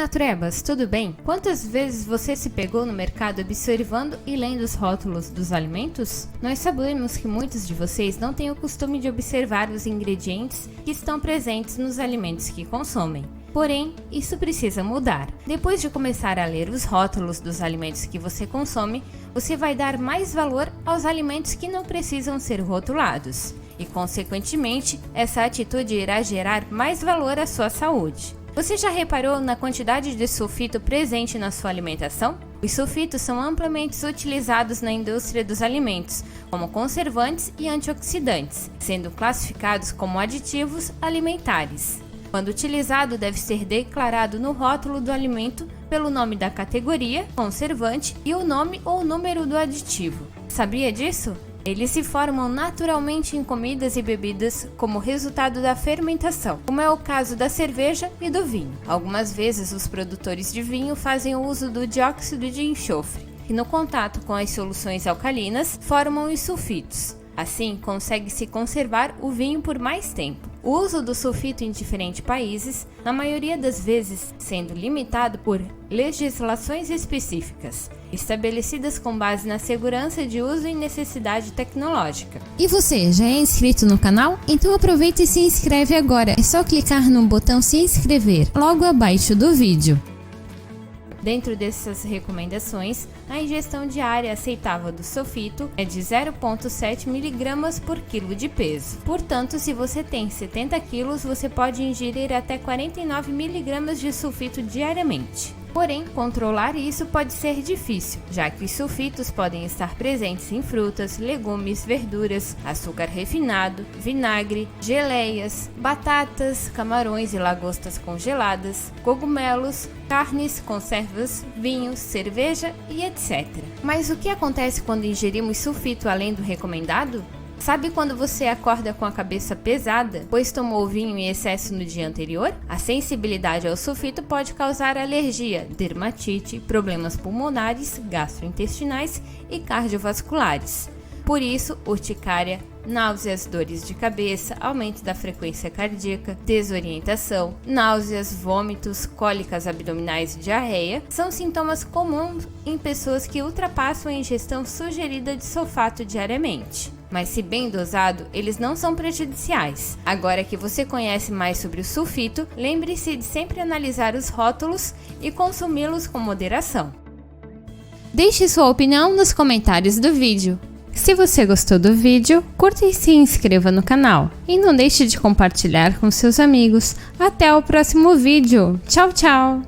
Naturebas, tudo bem? Quantas vezes você se pegou no mercado observando e lendo os rótulos dos alimentos? Nós sabemos que muitos de vocês não têm o costume de observar os ingredientes que estão presentes nos alimentos que consomem. Porém, isso precisa mudar. Depois de começar a ler os rótulos dos alimentos que você consome, você vai dar mais valor aos alimentos que não precisam ser rotulados. E, consequentemente, essa atitude irá gerar mais valor à sua saúde. Você já reparou na quantidade de sulfito presente na sua alimentação? Os sulfitos são amplamente utilizados na indústria dos alimentos, como conservantes e antioxidantes, sendo classificados como aditivos alimentares. Quando utilizado, deve ser declarado no rótulo do alimento pelo nome da categoria, conservante e o nome ou número do aditivo. Sabia disso? Eles se formam naturalmente em comidas e bebidas como resultado da fermentação, como é o caso da cerveja e do vinho. Algumas vezes os produtores de vinho fazem o uso do dióxido de enxofre, que no contato com as soluções alcalinas formam os sulfitos. Assim, consegue-se conservar o vinho por mais tempo. O uso do sulfito em diferentes países, na maioria das vezes sendo limitado por legislações específicas, estabelecidas com base na segurança de uso e necessidade tecnológica. E você, já é inscrito no canal? Então aproveita e se inscreve agora. É só clicar no botão se inscrever, logo abaixo do vídeo. Dentro dessas recomendações, a ingestão diária aceitável do sulfito é de 0,7 mg por quilo de peso. Portanto, se você tem 70 kg, você pode ingerir até 49 mg de sulfito diariamente. Porém, controlar isso pode ser difícil, já que os sulfitos podem estar presentes em frutas, legumes, verduras, açúcar refinado, vinagre, geleias, batatas, camarões e lagostas congeladas, cogumelos, carnes, conservas, vinhos, cerveja e etc. Mas o que acontece quando ingerimos sulfito além do recomendado? Sabe quando você acorda com a cabeça pesada, pois tomou vinho em excesso no dia anterior? A sensibilidade ao sulfito pode causar alergia, dermatite, problemas pulmonares, gastrointestinais e cardiovasculares. Por isso, urticária, náuseas, dores de cabeça, aumento da frequência cardíaca, desorientação, náuseas, vômitos, cólicas abdominais e diarreia são sintomas comuns em pessoas que ultrapassam a ingestão sugerida de sulfato diariamente. Mas se bem dosado, eles não são prejudiciais. Agora que você conhece mais sobre o sulfito, lembre-se de sempre analisar os rótulos e consumi-los com moderação. Deixe sua opinião nos comentários do vídeo. Se você gostou do vídeo, curta e se inscreva no canal. E não deixe de compartilhar com seus amigos. Até o próximo vídeo. Tchau, tchau!